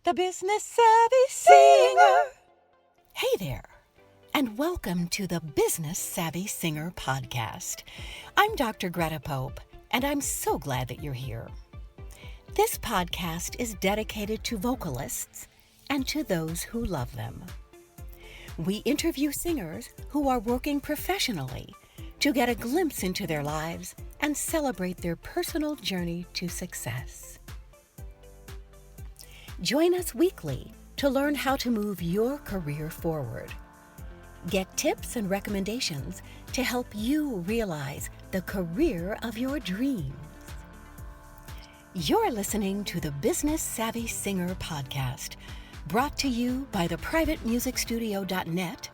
the Business Savvy Singer. Hey there, and welcome to the Business Savvy Singer podcast. I'm Dr. Greta Pope, and I'm so glad that you're here. This podcast is dedicated to vocalists and to those who love them. We interview singers who are working professionally to get a glimpse into their lives and celebrate their personal journey to success. Join us weekly to learn how to move your career forward. Get tips and recommendations to help you realize the career of your dreams. You're listening to the Business Savvy Singer podcast, brought to you by theprivatemusicstudio.net,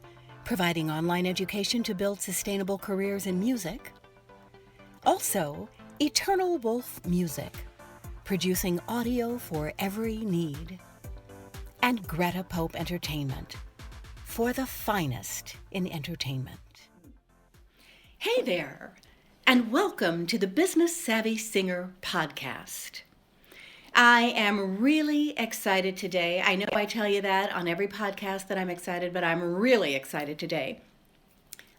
providing online education to build sustainable careers in music. Also, Eternal Wolf Music, producing audio for every need. And Greta Pope Entertainment, for the finest in entertainment. Hey there, and welcome to the Business Savvy Singer podcast. I am really excited today. I know I tell you that on every podcast that I'm excited, but I'm really excited today.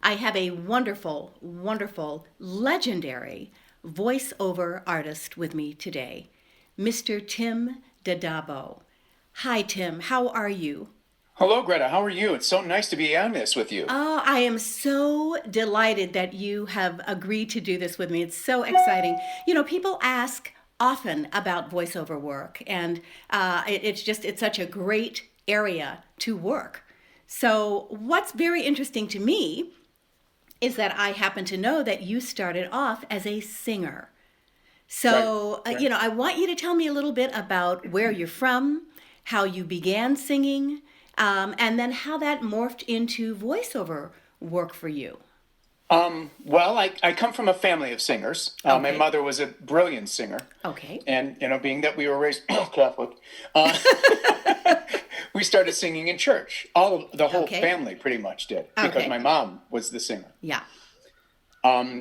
I have a wonderful, wonderful, legendary voiceover artist with me today, Mr. Tim Dadabo. Hi, Tim. How are you? Hello, Greta. How are you? It's so nice to be on this with you. Oh, I am so delighted that you have agreed to do this with me. It's so exciting. You know, people ask often about voiceover work, and it's such a great area to work. So what's very interesting to me is that I happen to know that you started off as a singer. So, Right. I want you to tell me a little bit about where you're from, how you began singing, and then how that morphed into voiceover work for you. Well, I come from a family of singers. My Okay. mother was a brilliant singer. Okay. And, being that we were raised Catholic, we started singing in church. The whole Okay. family pretty much did, because Okay. my mom was the singer. Yeah.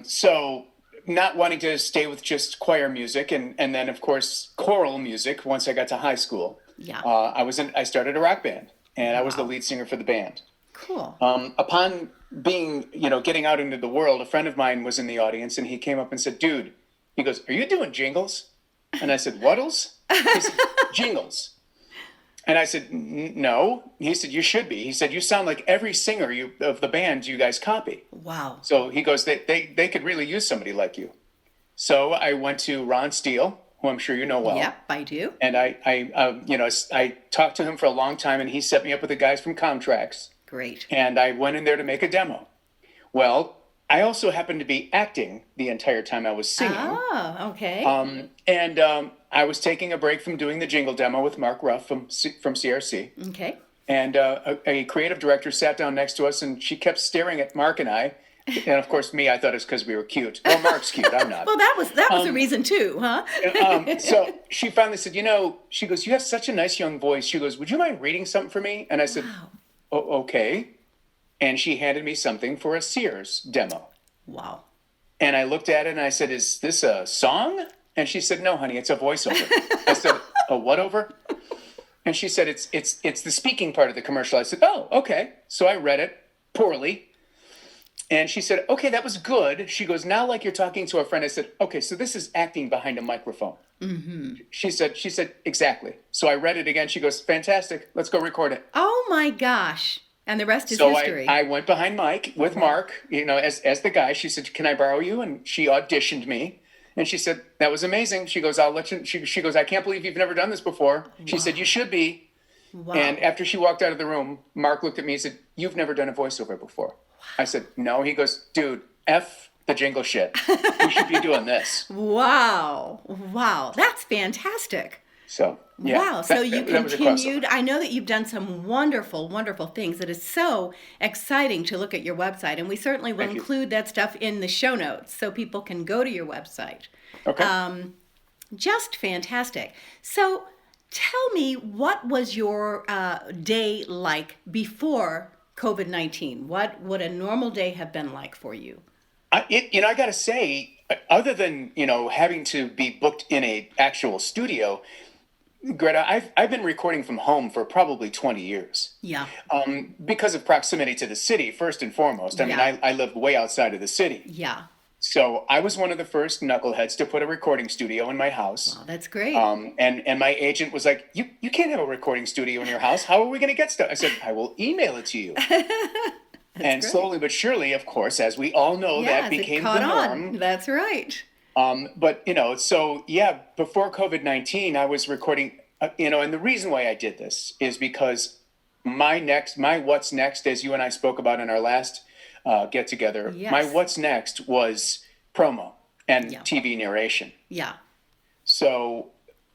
So not wanting to stay with just choir music and then, of course, choral music once I got to high school. Yeah. I started a rock band, and I was the Wow. lead singer for the band. Cool. Upon getting out into the world, a friend of mine was in the audience, and he came up and said, "Dude," he goes, "are you doing jingles?" And I said, "What'ls?" He said, "Jingles." And I said, "No." He said, "You should be." He said, "You sound like every singer of the band you guys copy." Wow. So he goes, they could really use somebody like you. So I went to Ron Steele, who I'm sure you know well. Yep, I do. And I talked to him for a long time, and he set me up with the guys from Comtrax. Great. And I went in there to make a demo. Well, I also happened to be acting the entire time I was singing. Oh, okay. And I was taking a break from doing the jingle demo with Mark Ruff from CRC. Okay. And a creative director sat down next to us, and she kept staring at Mark and I. And of course, me, I thought it's because we were cute. Well, Mark's cute. I'm not. Well, that was a reason too, huh? So she finally said, she goes, "You have such a nice young voice." She goes, "Would you mind reading something for me?" And I said, Wow. "Oh, okay." And she handed me something for a Sears demo. Wow. And I looked at it and I said, "Is this a song?" And she said, "No, honey, it's a voiceover." I said, "A what over?" And she said, it's the speaking part of the commercial." I said, "Oh, okay." So I read it poorly. And she said, "Okay, that was good." She goes, "Now like you're talking to a friend." I said, "Okay, so this is acting behind a microphone." Mm-hmm. She said, "Exactly." So I read it again. She goes, "Fantastic. Let's go record it." Oh my gosh. And the rest is So history. I went behind Mike with Mark, as the guy. She said, "Can I borrow you?" And she auditioned me. And she said, "That was amazing." She goes, "I'll let you." She goes, "I can't believe you've never done this before." She said, "You should be." Wow. And after she walked out of the room, Mark looked at me and said, "You've never done a voiceover before." I said, "No." He goes, "Dude, F the jingle shit. You should be doing this." Wow. Wow. That's fantastic. So, yeah. Wow. So you that was a continued. I know that you've done some wonderful, wonderful things. It is so exciting to look at your website. And we certainly will Thank you. include that stuff in the show notes so people can go to your website. Okay. Just fantastic. So tell me, what was your day like before COVID-19? What would a normal day have been like for you? I got to say, other than, having to be booked in a actual studio, Greta, I've been recording from home for probably 20 years. Yeah. Because of proximity to the city, first and foremost. I mean, Yeah. I live way outside of the city. Yeah. So I was one of the first knuckleheads to put a recording studio in my house. Wow, that's great. And my agent was like, you can't have a recording studio in your house. How are we going to get stuff? I said, I will email it to you. And great. slowly but surely, of course, as we all know, that became the norm. That's right. But, so yeah, before COVID-19, I was recording, and the reason why I did this is because my what's next, as you and I spoke about in our last get together, Yes. my what's next was promo and Yeah. TV narration. Yeah. So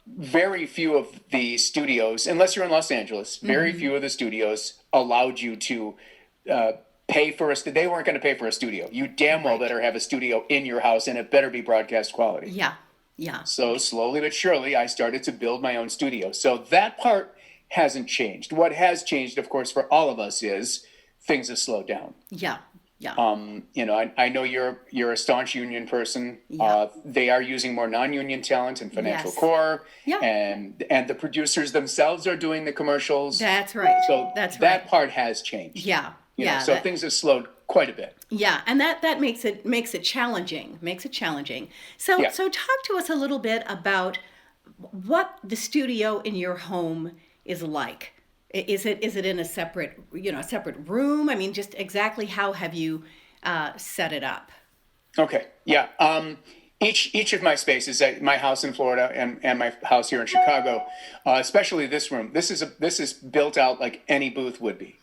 very few of the studios, unless you're in Los Angeles, very few of the studios allowed you to pay for they weren't going to pay for a studio. You damn well better have a studio in your house, and it better be broadcast quality. Yeah. Yeah. So slowly but surely, I started to build my own studio. So that part hasn't changed. What has changed, of course, for all of us is things have slowed down. Yeah. Yeah. I know you're a staunch union person. Yeah. They are using more non-union talent and financial Yes. core. Yeah. And the producers themselves are doing the commercials. That's right. So That's that right. part has changed. Yeah. You know, Yeah. so things have slowed quite a bit. Yeah, and that makes it challenging. So Yeah. so talk to us a little bit about what the studio in your home is like. Is it in a separate room? I mean, just exactly how have you set it up? Okay. Yeah. Each of my spaces, my house in Florida and my house here in Chicago, especially this room, this is built out like any booth would be.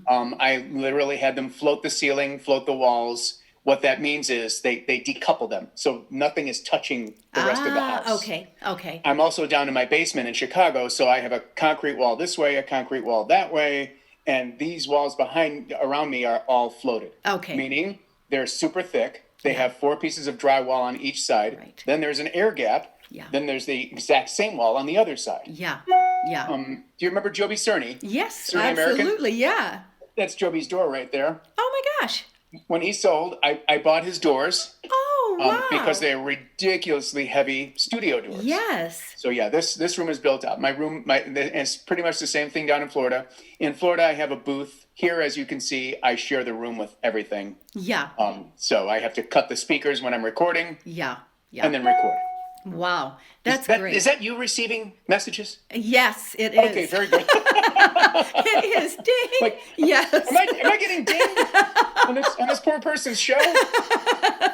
I literally had them float the ceiling, float the walls. What that means is they decouple them, so nothing is touching the rest of the house. Okay. I'm also down in my basement in Chicago, so I have a concrete wall this way, a concrete wall that way, and these walls around me are all floated. Okay. Meaning they're super thick. They have 4 pieces of drywall on each side. Right. Then there's an air gap. Yeah. Then there's the exact same wall on the other side. Yeah. Yeah. Do you remember Joby Cerny? Yes, Cerny American? absolutely. Yeah. That's Joby's door right there. Oh my gosh. When he sold, I bought his doors. Oh wow. Because they're ridiculously heavy studio doors. Yes. So yeah, this room is built out. My room, it's pretty much the same thing down in Florida. In Florida, I have a booth. Here, as you can see, I share the room with everything. Yeah. So I have to cut the speakers when I'm recording. Yeah. And then record. Wow, that's great. Is that you receiving messages? Yes, it is. Okay, very good. It is. Ding. Like, yes. Am I getting dinged on this poor person's show?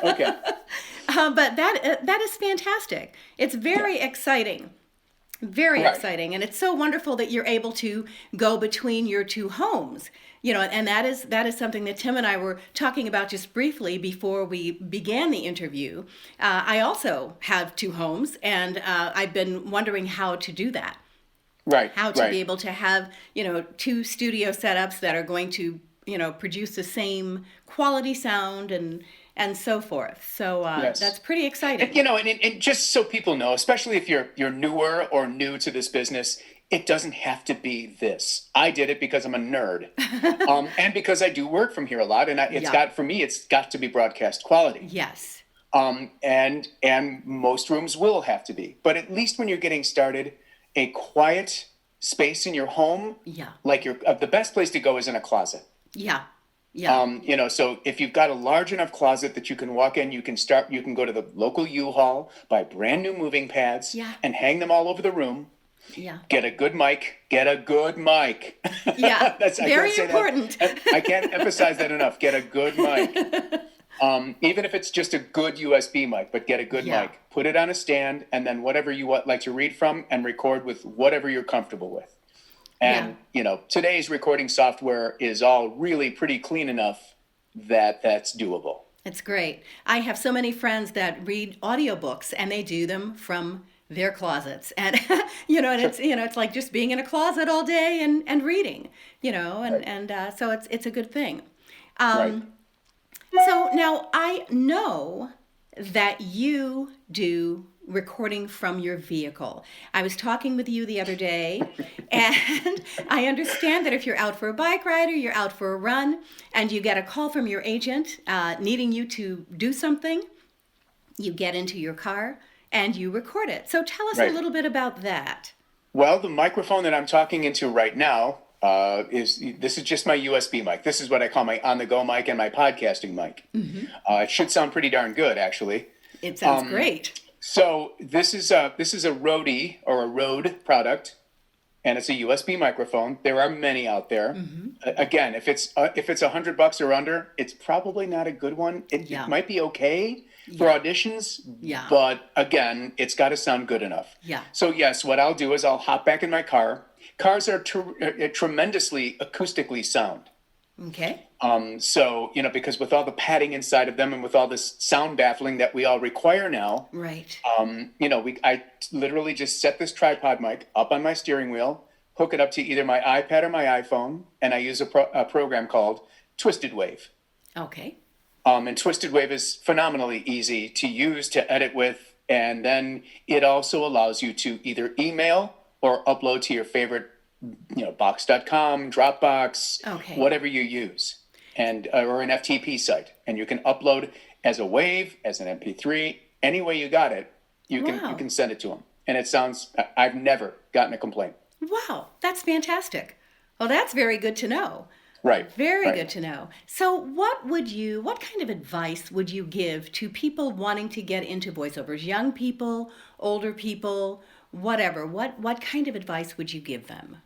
Okay. But that is fantastic. It's very exciting. Very Right. exciting. And it's so wonderful that you're able to go between your two homes. And that is something that Tim and I were talking about just briefly before we began the interview. I also have 2 homes, and I've been wondering how to do that. Right. How to be able to have, 2 studio setups that are going to, produce the same quality sound and so forth. So Yes. that's pretty exciting. And just so people know, especially if you're newer or new to this business, it doesn't have to be this. I did it because I'm a nerd, and because I do work from here a lot, and it's got to be broadcast quality. Yes. And most rooms will have to be, but at least when you're getting started, a quiet space in your home, like the best place to go is in a closet. Yeah. Yeah. So if you've got a large enough closet that you can walk in, you can go to the local U-Haul, buy brand new moving pads, and hang them all over the room. Yeah. Get a good mic. Yeah. Very important. I can't emphasize that enough. Get a good mic. Even if it's just a good USB mic, but get a good mic. Put it on a stand, and then whatever you like to read from, and record with whatever you're comfortable with. And, today's recording software is all really pretty clean enough that that's doable. It's great. I have so many friends that read audiobooks, and they do them from their closets. And, it's like just being in a closet all day and reading, so it's a good thing. Right. So now I know that you do recording from your vehicle. I was talking with you the other day, and I understand that if you're out for a bike ride or you're out for a run and you get a call from your agent needing you to do something, you get into your car and you record it. So tell us a little bit about that. Well, the microphone that I'm talking into right now this is just my USB mic. This is what I call my on-the-go mic and my podcasting mic. It should sound pretty darn good, actually. It sounds great. So this is a Rode or a Rode product, and it's a USB microphone. There are many out there. Again, if it's $100 or under, it's probably not a good one. It might be okay for auditions, but again, it's got to sound good enough. So yes, what I'll do is I'll hop back in my car. Cars are tremendously acoustically sound. Okay. So, because with all the padding inside of them and with all this sound baffling that we all require now, right. I literally just set this tripod mic up on my steering wheel, hook it up to either my iPad or my iPhone, and I use a program called Twisted Wave. Okay. And Twisted Wave is phenomenally easy to use, to edit with, and then it also allows you to either email or upload to your favorite, Box.com, Dropbox, whatever you use, and or an FTP site, and you can upload as a wave, as an MP3, any way you got it, you can send it to them, and it sounds. I've never gotten a complaint. Wow, that's fantastic. Well, that's very good to know. Right. Very good to know. So what kind of advice would you give to people wanting to get into voiceovers? Young people, older people, whatever. What kind of advice would you give them?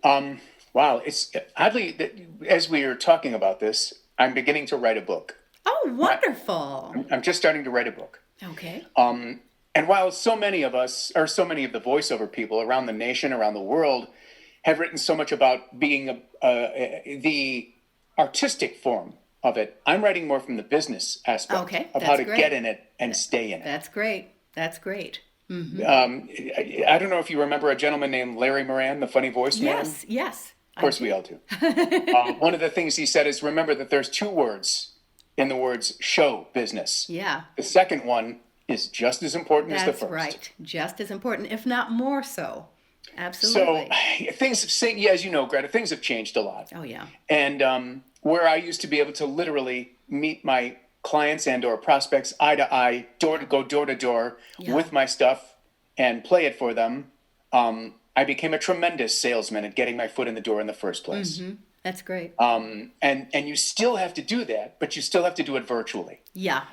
Wow. It's oddly that as we are talking about this, I'm beginning to write a book. Oh, wonderful. I'm just starting to write a book. Okay. And while so many of us, or so many of the voiceover people around the nation, around the world, have written so much about being the artistic form of it, I'm writing more from the business aspect of how to get in it and stay in it. That's great. That's great. I don't know if you remember a gentleman named Larry Moran, the funny voice man. Yes. Of course we all do. One of the things he said is, remember that there's two words in the words show business. Yeah. The second one is just as important as the first. That's right. Just as important, if not more so. Absolutely. So things, as you know, Greta, things have changed a lot. Oh, yeah. And where I used to be able to literally meet my clients and or prospects eye to eye, door to door with my stuff and play it for them, I became a tremendous salesman at getting my foot in the door in the first place. That's great. And you still have to do that, but you still have to do it virtually. Yeah.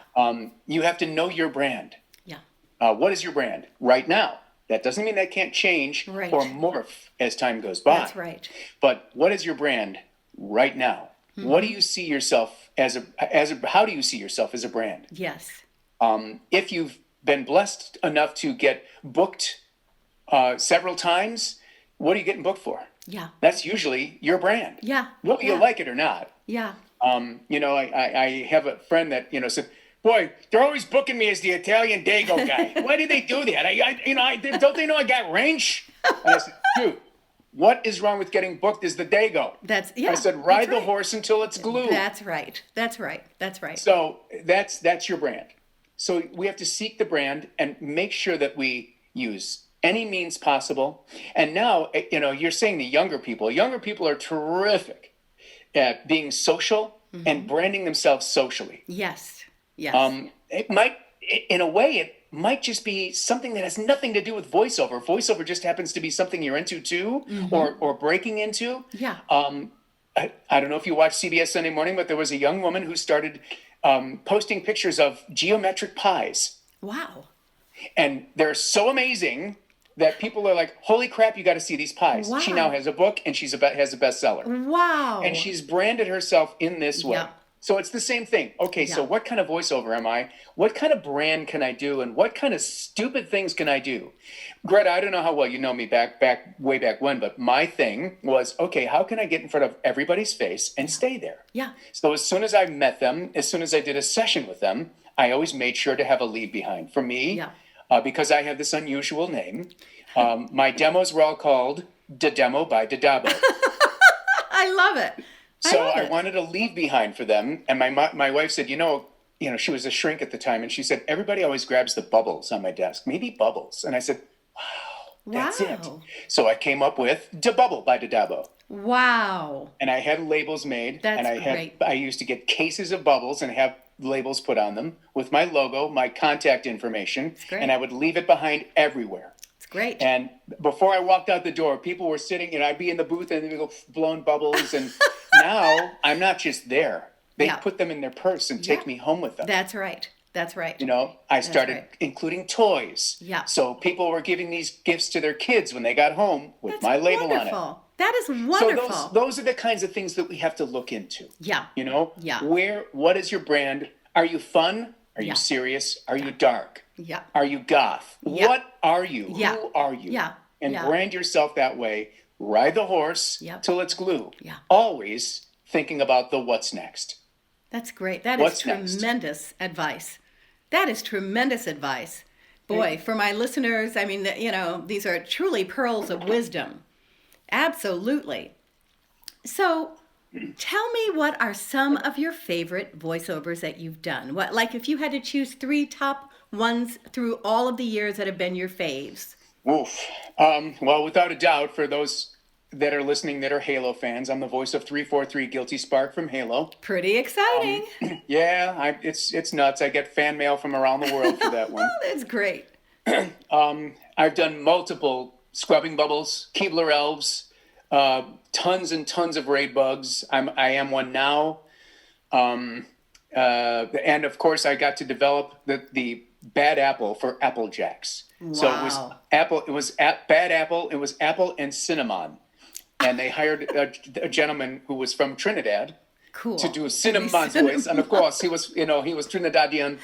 You have to know your brand. Yeah. What is your brand right now? That doesn't mean that can't change or morph as time goes by. That's right. But what is your brand right now? What do you see yourself how do you see yourself as a brand? Yes. If you've been blessed enough to get booked several times, what are you getting booked for? Yeah. That's usually your brand. Yeah. Whether you like it or not. Yeah. I have a friend that, said, boy, they're always booking me as the Italian Dago guy. Why did they do that? Don't they know I got range? And I said, dude, what is wrong with getting booked as the Dago? I said, ride the horse until it's glued. That's right. So that's your brand. So we have to seek the brand and make sure that we use any means possible. And now, you're saying the younger people are terrific at being social and branding themselves socially. Yes. It might just be something that has nothing to do with voiceover. Voiceover just happens to be something you're into too, or breaking into. Yeah. I don't know if you watch CBS Sunday Morning, but there was a young woman who started posting pictures of geometric pies. Wow. And they're so amazing that people are like, holy crap, you got to see these pies. Wow. She now has a book and has a bestseller. Wow. And she's branded herself in this way. Yeah. So it's the same thing. Okay, so what kind of voiceover am I? What kind of brand can I do? And what kind of stupid things can I do? Greta, I don't know how well you know me way back when, but my thing was, okay, how can I get in front of everybody's face and stay there? Yeah. So as soon as I met them, as soon as I did a session with them, I always made sure to have a lead behind. For me, because I have this unusual name, my demos were all called Dadabo by Dadabo. I love it. So I wanted a leave behind for them. And my wife said, she was a shrink at the time. And she said, everybody always grabs the bubbles on my desk. Maybe bubbles. And I said, wow, that's it. So I came up with Dadabo by Dadabo. Wow. And I had labels made. That's great. I used to get cases of bubbles and have labels put on them with my logo, my contact information. And I would leave it behind everywhere. great. And before I walked out the door, people were sitting, and I'd be in the booth and they'd go blowing bubbles. And now I'm not just there. They put them in their purse and take me home with them. That's right. That's right. You know, I started including toys. Yeah. So people were giving these gifts to their kids when they got home with my label on it. That is wonderful. So those are the kinds of things that we have to look into. Yeah. You know? Yeah. What is your brand? Are you fun? Are you serious? Are you dark? Yeah. Are you goth? Yeah. What are you? Yeah. Who are you? Yeah. And brand yourself that way. Ride the horse till it's glue. Yeah. Always thinking about the what's next. That's great. That is tremendous advice. That is tremendous advice. Boy, for my listeners, I mean, you know, these are truly pearls of wisdom. Absolutely. So tell me, what are some of your favorite voiceovers that you've done? What, like if you had to choose 3 top ones through all of the years that have been your faves? Oof. Well, without a doubt, for those that are listening that are Halo fans, I'm the voice of 343 Guilty Spark from Halo. Pretty exciting. It's nuts. I get fan mail from around the world for that one. Oh, that's great. I've done multiple Scrubbing Bubbles, Keebler Elves, tons and tons of Raid Bugs. I am one now. And of course, I got to develop the Bad Apple for Apple Jacks. Wow. So it was Apple. It was Bad Apple. It was Apple and Cinnamon. And they hired a gentleman who was from Trinidad to do Cinnamon's voice. And of course, he was Trinidadian.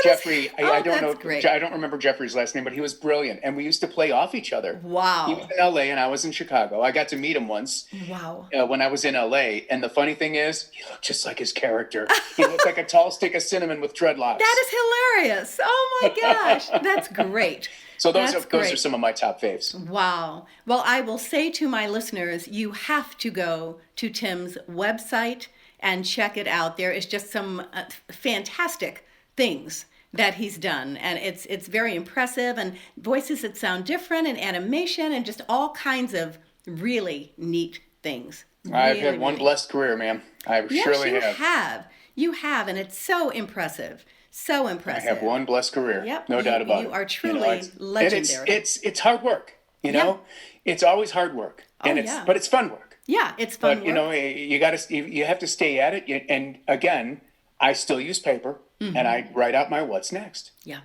Jeffrey, I don't know. Great. I don't remember Jeffrey's last name, but he was brilliant. And we used to play off each other. Wow. He was in LA and I was in Chicago. I got to meet him once. Wow. When I was in LA. And the funny thing is, he looked just like his character. He looked like a tall stick of cinnamon with dreadlocks. That is hilarious. Oh my gosh. That's great. So those are some of my top faves. Wow. Well, I will say to my listeners, you have to go to Tim's website and check it out. There is just some fantastic things that he's done, and it's very impressive, and voices that sound different, and animation, and just all kinds of really neat things. I've had one blessed career, ma'am. I surely have. You have, and it's so impressive. So impressive. I have one blessed career. Yep. No doubt about it. You are truly legendary. It's hard work, you know? It's always hard work. But it's fun work. Yeah, it's fun work. But, you know, you have to stay at it. And again, I still use paper and I write out my what's next. Yeah.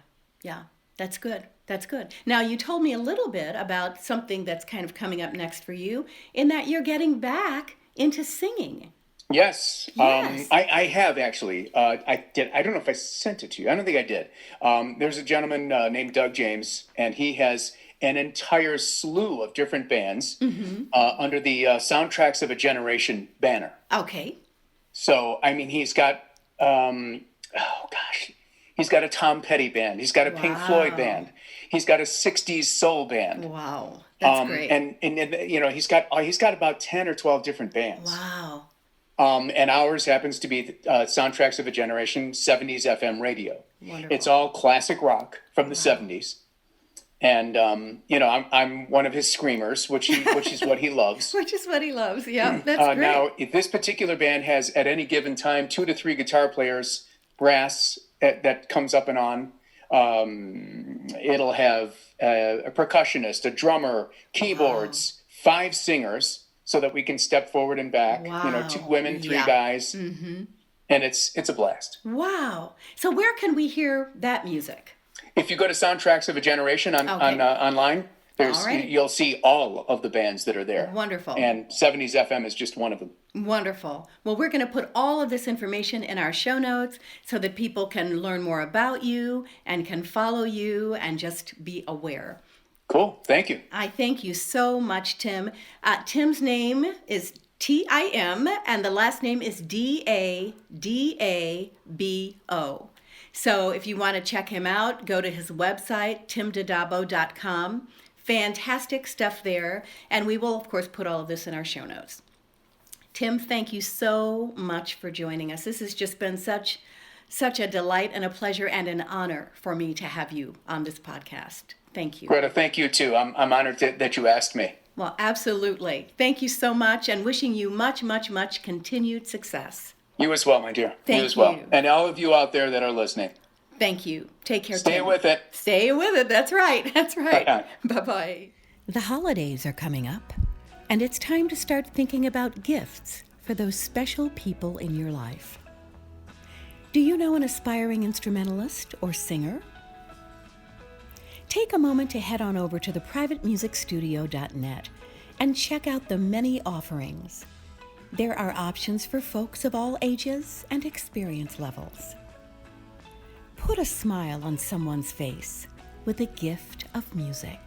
That's good. That's good. Now, you told me a little bit about something that's kind of coming up next for you, in that you're getting back into singing. Yes. I have actually. I did. I don't know if I sent it to you. I don't think I did. There's a gentleman named Doug James, and he has an entire slew of different bands under the Soundtracks of a Generation banner. Okay. So, I mean, he's got, he's got a Tom Petty band. He's got a Pink Floyd band. He's got a 60s soul band. Wow. That's great. And you know, he's got about 10 or 12 different bands. Wow. And ours happens to be Soundtracks of a Generation, 70s FM radio. Wonderful. It's all classic rock from the 70s. And, you know, I'm one of his screamers, which is what he loves. Which is what he loves. Yeah, that's great. Now, if this particular band has, at any given time, 2 to 3 guitar players, brass that comes up and on. It'll have a percussionist, a drummer, keyboards, 5 singers, so that we can step forward and back. Wow. You know, 2 women, 3 guys, and it's a blast. Wow! So where can we hear that music? If you go to Soundtracks of a Generation on online, you'll see all of the bands that are there. Wonderful. And 70s FM is just one of them. Wonderful. Well, we're going to put all of this information in our show notes so that people can learn more about you and can follow you and just be aware. Cool. Thank you. I thank you so much, Tim. Tim's name is Tim, and the last name is Dadabo. So if you want to check him out, go to his website, timdadabo.com. Fantastic stuff there. And we will, of course, put all of this in our show notes. Tim, thank you so much for joining us. This has just been such a delight and a pleasure and an honor for me to have you on this podcast. Thank you. Greta, thank you too. I'm honored that you asked me. Well, absolutely. Thank you so much, and wishing you much, much, much continued success. You as well, my dear. Thank you as well. you. And all of you out there that are listening. Thank you. Take care, Stay Tim. with it. Stay with it. That's right. That's right. Bye-bye. The holidays are coming up, and it's time to start thinking about gifts for those special people in your life. Do you know an aspiring instrumentalist or singer? Take a moment to head on over to theprivatemusicstudio.net and check out the many offerings. There are options for folks of all ages and experience levels. Put a smile on someone's face with a gift of music.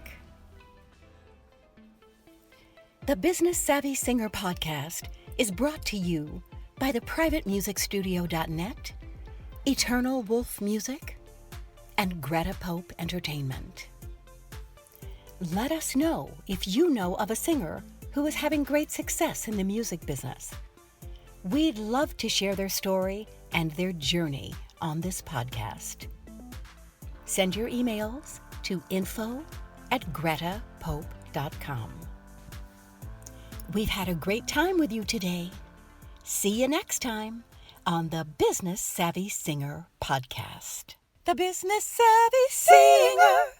The Business Savvy Singer podcast is brought to you by theprivatemusicstudio.net, Eternal Wolf Music, and Greta Pope Entertainment. Let us know if you know of a singer who is having great success in the music business. We'd love to share their story and their journey on this podcast. Send your emails to info@gretapope.com. We've had a great time with you today. See you next time on the Business Savvy Singer podcast. The Business Savvy Singer.